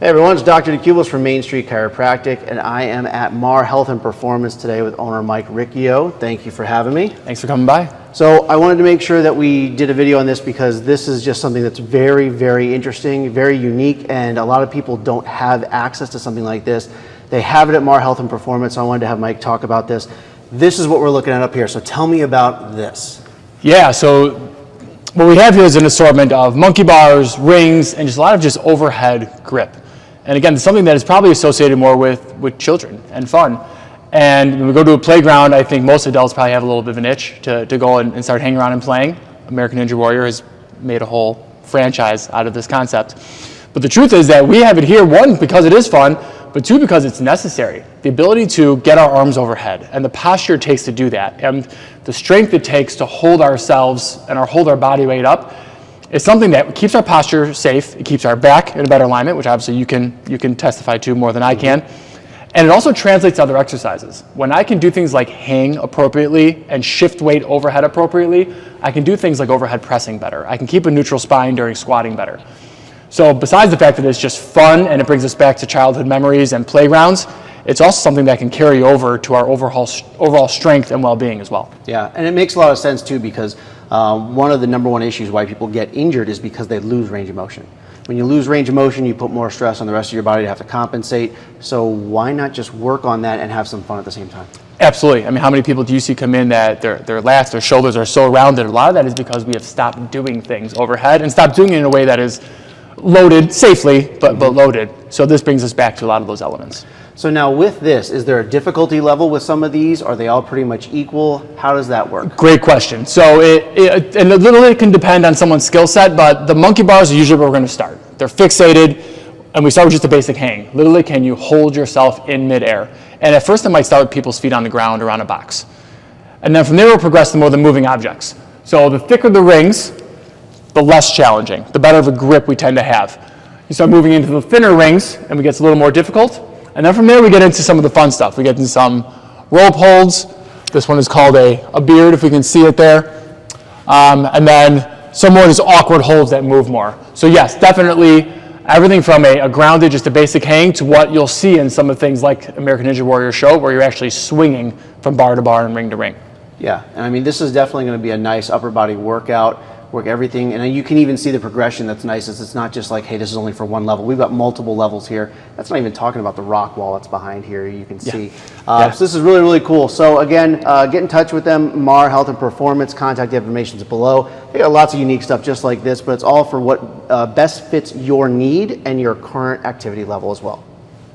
Hey everyone, it's Dr. DeCubilis from Main Street Chiropractic, and I am at Mar Health and Performance today with owner Mike Riccio. Thank you for having me. Thanks for coming by. So I wanted to make sure that we did a video on this because this is just something that's very, very interesting, very unique, and a lot of people don't have access to something like this. They have it at Mar Health and Performance, so I wanted to have Mike talk about this. This is what we're looking at up here, so tell me about this. Yeah, so what we have here is an assortment of monkey bars, rings, and just a lot of just overhead grip. And again, it's something that is probably associated more with children and fun. And when we go to a playground, I think most adults probably have a little bit of an itch to go and start hanging around and playing. American Ninja Warrior has made a whole franchise out of this concept. But the truth is that we have it here, one, because it is fun, but two, because it's necessary. The ability to get our arms overhead and the posture it takes to do that and the strength it takes to hold ourselves and hold our body weight up is something that keeps our posture safe. It keeps our back in a better alignment, which obviously you can testify to more than I can. And it also translates to other exercises. When I can do things like hang appropriately and shift weight overhead appropriately, I can do things like overhead pressing better. I can keep a neutral spine during squatting better. So besides the fact that it's just fun and it brings us back to childhood memories and playgrounds, it's also something that can carry over to our overall strength and well-being as well. Yeah, and it makes a lot of sense too because one of the number one issues why people get injured is because they lose range of motion. When you lose range of motion, you put more stress on the rest of your body to have to compensate. So why not just work on that and have some fun at the same time? Absolutely. I mean, how many people do you see come in that their lats, their shoulders are so rounded? A lot of that is because we have stopped doing things overhead and stopped doing it in a way that is loaded safely, but loaded. So this brings us back to a lot of those elements. So now with this, is there a difficulty level with some of these? Are they all pretty much equal? How does that work? Great question. So it literally can depend on someone's skill set, but the monkey bars are usually where we're going to start. They're fixated, and we start with just a basic hang. Literally, can you hold yourself in midair? And at first, it might start with people's feet on the ground or on a box. And then from there, we'll progress to more the moving objects. So the thicker the rings, the less challenging, the better of a grip we tend to have. You start moving into the thinner rings, and it gets a little more difficult. And then from there, we get into some of the fun stuff. We get into some rope holds. This one is called a beard, if we can see it there. And then some more just awkward holds that move more. So yes, definitely everything from a grounded, just a basic hang, to what you'll see in some of the things like American Ninja Warrior show, where you're actually swinging from bar to bar and ring to ring. Yeah, and I mean, this is definitely going to be a nice upper body workout. Work everything, and you can even see the progression that's nice. It's not just like, hey, this is only for one level. We've got multiple levels here. That's not even talking about the rock wall that's behind here. You can see. So this is really, really cool. So again, get in touch with them, Mar Health and Performance. Contact information is below. They got lots of unique stuff just like this, but it's all for what best fits your need and your current activity level as well.